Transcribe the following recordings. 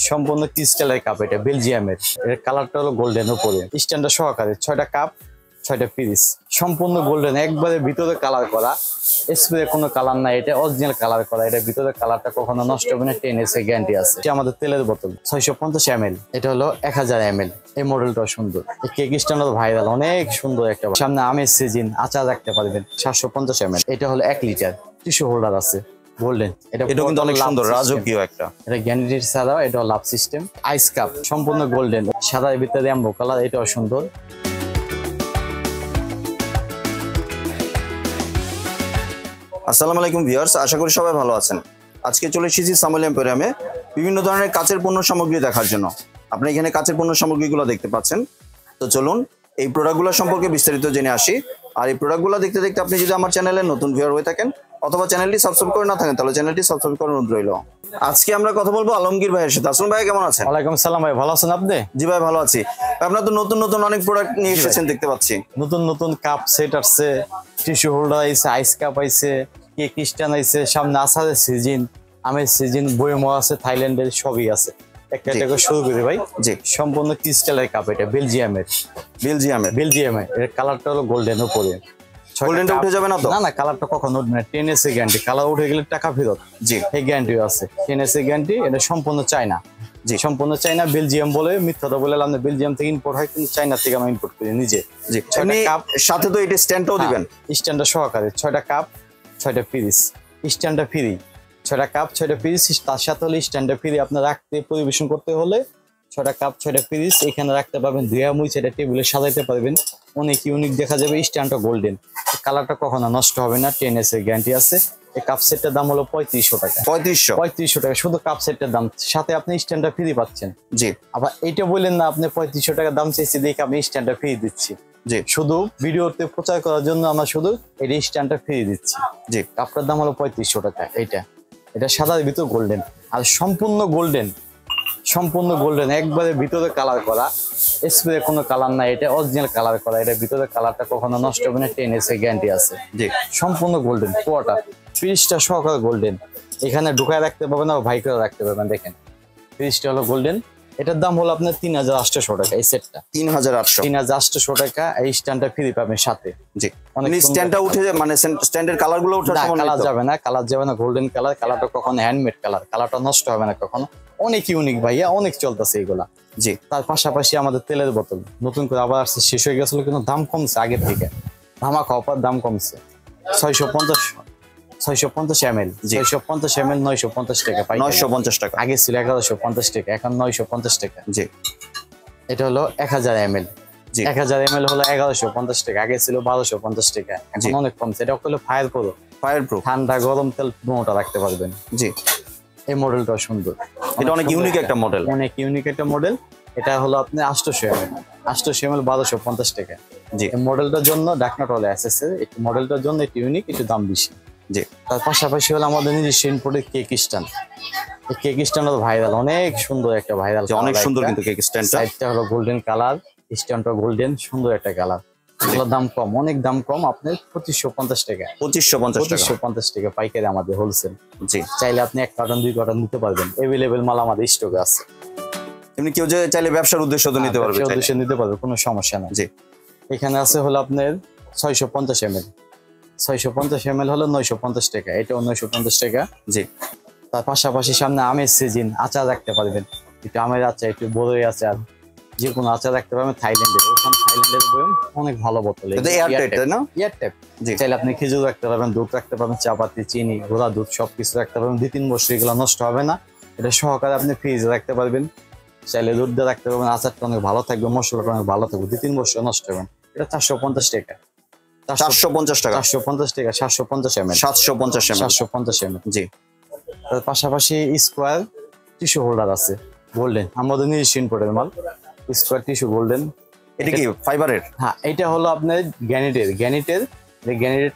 সম্পূর্ণ ক্রিস্টালের কাপ, এটা বেলজিয়ামের। এর কালারটা হলো গোল্ডেন উপরে, স্ট্যান্ডার্ড সহকারে 6টা কাপ 6টা পিস, সম্পূর্ণ গোল্ডেন, একবারে ভিতরে কালার করা, স্প্রে কোনো কালার নাই, এটা অরিজিনাল কালার করা। এটা ভিতরে কালারটা কখনো নষ্ট হবে না, 10 এর গ্যারান্টি আছে। এটা আমাদের তেলের বোতল 650 ml, এটা হলো 1000 ml। এই মডেলটাও সুন্দর, এই কেক স্ট্যান্ডার্ড ভাইরাল, অনেক সুন্দর একটা। সামনে আমের সিজন, আচার রাখতে পারবেন। 750 ml, এটা হলো 1 লিটার। টিস্যু হোল্ডার আছে গোল্ডেন, এটা কিন্তু অনেক সুন্দর, রাজকীয় একটা। এটা গ্যারান্টি ছাড়াও, এটা লাভ সিস্টেম। আইস কাপ সম্পূর্ণ গোল্ডেন, সাদার ভিতরে এমবো কালার, এটাও সুন্দর। আসসালামু আলাইকুম ভিউয়ার্স, আশা করি সবাই ভালো আছেন। আজকে চলে এসেছি সামুয়েল এম্পোরিয়ামে বিভিন্ন ধরনের কাচের পণ্য সামগ্রী দেখার জন্য। আপনি এখানে কাচের পণ্য সামগ্রীগুলো দেখতে পাচ্ছেন। তো চলুন এই প্রোডাক্টগুলো সম্পর্কে বিস্তারিত জেনে আসি। আর এই প্রোডাক্টগুলো দেখতে দেখতে আপনি যদি আমার চ্যানেলে নতুন ভিউয়ার হয়ে থাকেন অথবা চ্যানেলটি সাবস্ক্রাইব করে না থাকেন, তাহলে চ্যানেলটি সাবস্ক্রাইব করার অনুরোধ রইল। আজকে আমরা কথা বলবো আলমগীর ভাইয়ের সাথে। আসুন ভাই, কেমন আছেন? ওয়ালাইকুম আসসালাম ভাই, ভালো আছেন আপনি? জি ভাই, ভালো আছি। আপনারা তো নতুন নতুন অনেক প্রোডাক্ট নিয়ে এসেছেন দেখতে পাচ্ছি। নতুন নতুন কাপ সেট আসছে, টিস্যু হোল্ডার আইছে, আইস কাপ আইছে, কেক স্ট্যান্ড আইছে, সামনে আচারের সিজন, আমের সিজন, বয়মও আছে, থাইল্যান্ডের সবই আছে। একটা একটা শুরু করি ভাই। জি, সম্পূর্ণ ক্রিস্টালের কাপ, এটা বেলজিয়ামের। এর কালারটা হলো গোল্ডেন উপরে। গোল্ডেনটা উঠে যাবে না তো? না, কালারটা কখনো উঠবে না। 10 এর গ্যারান্টি, কালার উঠে গেলে টাকা ফেরত। জি, এই গ্যারান্টিও আছে। 10 এর গ্যারান্টি, এটা সম্পূর্ণ চায়না। জি, সম্পূর্ণ চায়না। বেলজিয়াম বলে মিথ্যাটা বলে লাভ নেই, বেলজিয়াম থেকে ইম্পোর্ট হয়, কিন্তু চায়না থেকে আমরা ইম্পোর্ট করি নিজে। জি, কাপ সাথে তো এটা স্ট্যান্ডটাও দিবেন, স্ট্যান্ডার্ড সহকারে। 6টা কাপ 6টা পিস, স্ট্যান্ডার্ড ফ্রি। 6টা কাপ 6টা পিস, তার সাথে হলে স্ট্যান্ডার্ড ফ্রি। আপনার রাখতে পরিবেশন করতে হলে 6টা কাপ 6টা পিস এখানে রাখতে পারবেন। ধুয়া মুছে এটা টেবিলে সাজাইতে পারবেন, অনেক ইউনিক দেখা যাবে। স্ট্যান্ডটা গোল্ডেন, কালারটা কখনো নষ্ট হবে না, 10 এর গ্যারান্টি আছে। এই কাপ সেটটার দাম হলো 3500 টাকা। 3500 টাকা শুধু কাপ সেটটার দাম, সাথে আপনি স্ট্যান্ডার্ড ফ্রি পাচ্ছেন। জি, আবার এইটা বললেন না আপনি 3500 টাকা দাম চাইছি দেখে আমি স্ট্যান্ডার্ড ফ্রি দিচ্ছি। জি, শুধু ভিডিওতে প্রচার করার জন্য আমরা শুধু এই স্ট্যান্ডার্ড ফ্রি দিচ্ছি। জি, কাপটার দাম হলো 3500 টাকা। এটা সাদার ভিতর গোল্ডেন, আর সম্পূর্ণ গোল্ডেন, একবারে ভিতরে কালার করা, স্প্রে কোনো কালার নাই, এটা অরিজিনাল কালার করা। এটা ভিতরে কালারটা কখনো নষ্ট হবে না, 10 এর গ্যারান্টি আছে। জি, সম্পূর্ণ গোল্ডেন, পুরোটা ফ্রিজটা সহকারে গোল্ডেন। এখানে ঢুকায় রাখতে পারবেন, আর ভাই করে রাখতে পারবেন। দেখেন ফ্রিজটা হলো গোল্ডেন। এটার দাম হলো আপনার 3800 টাকা। এই সেটটা 3800 টাকা। এই স্ট্যান্ডটা ফ্রি পাবেন সাথে। জি, মানে স্ট্যান্ডটা উঠে যায়, মানে স্ট্যান্ডের কালারগুলো উঠে যাবে না? কালার যাবে না, গোল্ডেন কালার। কালারটা কখনো হ্যান্ডমেড কালার, কালারটা নষ্ট হবে না কখনো। অনেক ইউনিক ভাইয়া, অনেক চলতেছে এগুলা। জি, তার পাশাপাশি আমাদের তেলের বোতল নতুন করে আবার আসছে, শেষ হয়ে গেছিল কিন্তু দাম কমছে আগের থেকে। ধামাকা অফার, দাম কমছে। 650 ml, 650 ml 950 টাকা। 950 টাকা, আগে ছিল 1150 টাকা, এখন 950 টাকা। জি, এটা হলো 1000 ml। 1000 ml হলো 1150 টাকা, আগে ছিল 1250 টাকা, এখন অনেক কমছে। এটা হলো ফায়ার প্রুফ, ঠান্ডা গরম তেল দুটোটা রাখতে পারবেন। জি, এই মডেলটা সুন্দর, এটা অনেক ইউনিক একটা মডেল। এটা হলো আপনি 800 ml 1250 টাকা। জি, এই মডেলটার জন্য ঢাকনাটা হলো এসএসএ, এই মডেলটার জন্য একটু ইউনিক, একটু দাম বেশি। জি, তার পাশাপাশি হলো আমাদের নিজস্ব ইম্পোর্টেড কেক স্ট্যান্ড। এই কেক স্ট্যান্ড ভাইরাল, অনেক সুন্দর একটা ভাইরাল, অনেক সুন্দর কিন্তু কেক স্ট্যান্ডটা। সাইডটা হলো গোল্ডেন কালার, স্ট্যান্ডটা গোল্ডেন, সুন্দর একটা কালার। এগুলোর দাম কম, অনেক দাম কম, আপনার 2550 টাকা। 2550 টাকা পাইকারি আমাদের হোলসেল। জি, চাইলে আপনি 1 কার্টন 2 কার্টন নিতে পারবেন, এভেলেবেল মাল আমাদের স্টকে আছে। এমনি কেউ যে চাইলে ব্যবসার উদ্দেশ্য তো নিতে পারবে, কোনো সমস্যা নেই। জি, এখানে আছে হলো আপনার 650 ml। 650 ml হলো 950 টাকা, এটাও 950 টাকা। জি, তার পাশাপাশি সামনে আমের সিজন, আচার রাখতে পারবেন। একটু আমের আচার, একটু বড়ই আচার, যে কোনো আচার রাখতে পারবেন। থাইল্যান্ডের বয়ম, অনেক ভালো বোতল। চাইলে আপনি খেজুর রাখতে পারবেন, দুধ রাখতে পারবেন, চাপাতি, চিনি, ঘোড়া দুধ সবকিছু রাখতে পারবেন। 2-3 বছর এগুলো নষ্ট হবে না। এটা সহকারে আপনি ফ্রিজে রাখতে পারবেন, চাইলে দুধ দিয়ে রাখতে পারবেন। আচারটা অনেক ভালো থাকবে, মশলাটা অনেক ভালো থাকবে, 2-3 বছর নষ্ট হবে না। এটা 450 টাকা। 450 টাকা, 750 ml। জি, তার পাশাপাশি স্কোয়ার টিস্যু হোল্ডার আছে গোল্ডেন, আমাদের নিজস্ব ইম্পোর্টের মাল। স্কোয়ার টিস্যু গোল্ডেন, এটা কি ফাইবারের? হ্যাঁ, এটা হলো আপনার গ্যানিটের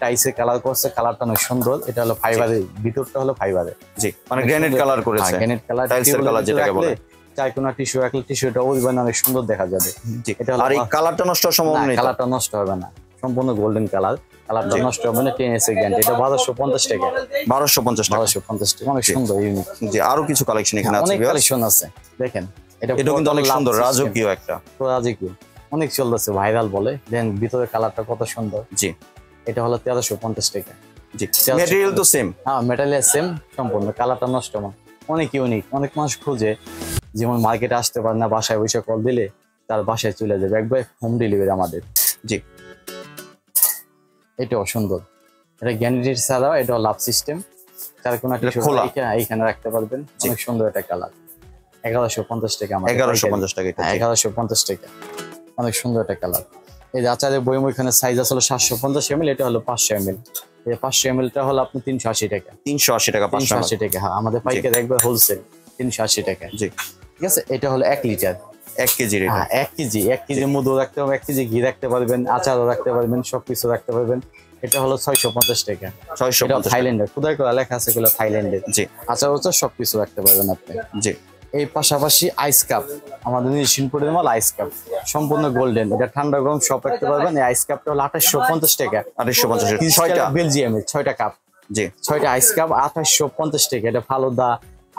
টাইসের কালার করছে, কালারটা অনেক সুন্দর। এটা হলো ফাইবারের, ভিতরটা হলো ফাইবারের। জি, মানে গ্রানাইট কালার করেছে, গ্রানাইট কালার, টাইলসের কালার যেটাকে বলে। চাইকোনা টিস্যু রাখলে টিস্যুটা অনেক সুন্দর দেখা যাবে। জি, এটা হলো, আর এই কালারটা নষ্ট হওয়ার সম্ভাবনা নেই, কালারটা নষ্ট হবে না। সম্পূর্ণ গোল্ডেন কালার, কালারটা নষ্ট হবে না, 10 এর গ্যারান্টি। এটা 1250 টাকা। 1250 টাকা। 1250 টাকা, অনেক সুন্দর ইউনিক। জি, আরো কিছু কালেকশন এখানে আছে অনেক ভিউয়ার্স। কালেকশন আছে দেখেন, এটা কিন্তু অনেক সুন্দর, রাজকীয় একটা। রাজকীয় অনেক চলতেছে, ভাইরাল বলে। দেন ভিতরে কালারটা কত সুন্দর। জি, এটা হলো 1350 টাকা। জি, ম্যাটেরিয়াল তো সেম। হ্যাঁ, ম্যাটেরিয়াল সেম সম্পূর্ণ, কালারটা নষ্ট না, অনেক ইউনিক। অনেক মানুষ খুঁজে, যেমন মার্কেটে আসতে পারে না, বাসায় বসে কল দিলে তার বাসায় চলে যাবে, একবার হোম ডেলিভারি আমাদের। জি, এটাও সুন্দর, এটা গ্যারান্টি ছাড়াও এটা লাভ সিস্টেম, চার কোনা খোলা এইখানে রাখতে পারবেন। অনেক সুন্দর একটা কালার। 1150 টাকা। 1150 টাকা এটা। 1150 টাকা, অনেক সুন্দর একটা কালার। এই যে আচারের বইম, এখানে সাইজ আসলে 750 ml, এটা হলো 500 ml। এই 500 ml টা হলো আপনি 380 টাকা। 380 টাকা, 380 টাকা। হ্যাঁ, আমাদের পাইকারি একবার হোলসেল 380 টাকা। জি, ঠিক আছে। এটা হলো 1 লিটার, 1 কেজি রেট। হ্যাঁ 1 কেজি মধু রাখতে হবে, 1 কেজি ঘি রাখতে পারবেন, আচারও রাখতে পারবেন, সবকিছু রাখতে পারবেন। এটা হলো 650 টাকা। 650 থাইল্যান্ডের, খুদাই করে লেখা আছে এগুলো থাইল্যান্ডের। জি, আচার আচার সবকিছু রাখতে পারবেন আপনি। জি। এই পাশাপাশি আইস কাপ, আমাদের সিনপুরের মাল আইস কাপ, সম্পূর্ণ গোল্ডেন। এটা ঠান্ডা গরম সব রাখতে পারবেন। এই আইস কাপটা হলো 2850 টাকা। 2850 6টা বেলজিয়ামের 6টা কাপ। জি, 6টা আইস কাপ 2850 টাকা। এটা ফালুদা,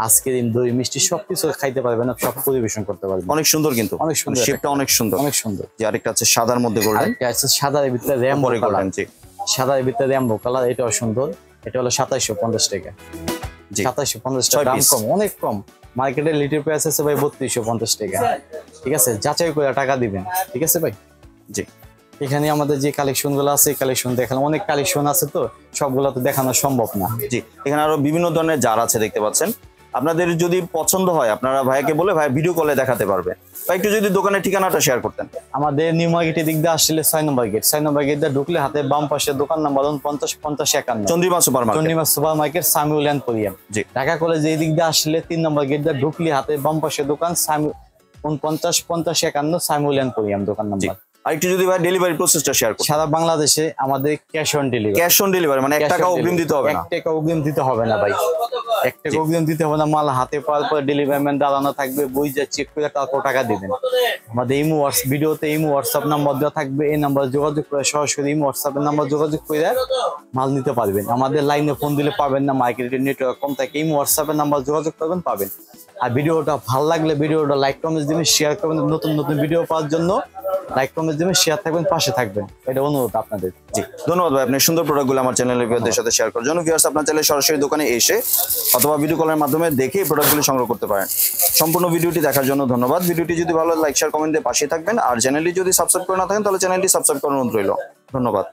আইসক্রিম, দই, মিষ্টি সবকিছু খাইতে পারবেন, সব পরিবেশন করতে পারবেন। অনেক সুন্দর কিন্তু, অনেক সুন্দর, শেপটা অনেক সুন্দর, অনেক সুন্দর। যে আরেকটা আছে সাদার মধ্যে গোল্ডেন, আরেকটা আছে সাদার ভিতরে র্যাম্বো কালার। জি, সাদার ভিতরে র্যাম্বো কালার, এটাও সুন্দর। এটা হলো 2750 টাকা। জি, 2750 টাকা, দাম কম, অনেক কম। মার্কেটে লিটার প্রাইস আছে ভাই 3250 টাকা। ঠিক আছে, যাচাই করে টাকা দিবেন। ঠিক আছে ভাই। জি। এখানে আমাদের যে কালেকশন গুলো আছে, কালেকশন দেখালাম, অনেক কালেকশন আছে, তো সবগুলো তো দেখানো সম্ভব না। জি, এখানে আরো বিভিন্ন ধরনের জার আছে দেখতে পাচ্ছেন। আপনাদের যদি পছন্দ হয় আপনারা ভাইকে বলে ভাই ভিডিও কলে দেখাতে পারবে। বা একটু যদি দোকানের ঠিকানাটা শেয়ার করতেন। আমাদের নিউ মার্কেটের দিক দিয়ে আসলে 6 নম্বর গেট, 6 নম্বর গেট দিয়ে ঢুকলে হাতে বাম পাশে দোকান number 495051, Chandrima super market, Chandrima super market, Samiul and কোরিয়াম। জি, ঢাকা কলেজ এই দিক দিয়ে আসলে 3 নম্বর গেট দিয়ে ঢুকলে হাতে বাম পাশে দোকান 495051, সামিউল এন্ড কোরিয়াম দোকান নাম্বার। আর একটু যদি ভাই ডেলিভারি প্রসেসটা শেয়ার করতেন। সারা বাংলাদেশে আমাদের cash on delivery. Cash on delivery মানে 1 টাকা অগ্রিম দিতে হবে না? 1 টাকা অগ্রিম দিতে হবে না ভাই, 1 টাকা অগ্রিম দিতে হবে না। মাল হাতে পাওয়ার পর ডেলিভারি ম্যান দাঁড়ানো থাকবে, বই যা চেক করে তারপর টাকা দিবেন। আমাদের ইমো ভিডিওতে ইমো হোয়াটসঅ্যাপ নাম্বার দেওয়া থাকবে, এই নাম্বার যোগাযোগ করে সরাসরি ইমো হোয়াটসঅ্যাপের নাম্বার যোগাযোগ করে মাল নিতে পারবেন। আমাদের লাইনে ফোন দিলে পাবেন না, মার্কেটের নেটওয়ার্ক কম থাকে। ইমো হোয়াটসঅ্যাপের নাম্বার যোগাযোগ করবেন, পাবেন। আর ভিডিওটা ভালো লাগলে ভিডিওটা লাইক কমেন্ট দিবেন, শেয়ার করবেন। নতুন নতুন ভিডিও পাওয়ার জন্য লাইক কমেন্ট দিবেন, শেয়ার থাকবেন, পাশে থাকবেন, এটা অনুরোধ আপনাদের। জি, ধন্যবাদ ভাই, আপনি সুন্দর প্রোডাক্টগুলো আমার চ্যানেলের ভিউয়ারদের সাথে শেয়ার করার জন্য। ভিউয়ার্স, আপনার চাইলে সরাসরি দোকানে এসে অথবা ভিডিও কলের মাধ্যমে দেখে প্রোডাক্টগুলো সংগ্রহ করতে পারেন। সম্পূর্ণ ভিডিওটি দেখার জন্য ধন্যবাদ। ভিডিওটি যদি ভালো লাগে লাইক শেয়ার কমেন্ট দিয়ে পাশে থাকবেন। আর চ্যানেলটি যদি সাবস্ক্রাইব করে না থাকেন তাহলে চ্যানেলটি সাবস্ক্রাইব করার অনুরোধ রইল। ধন্যবাদ।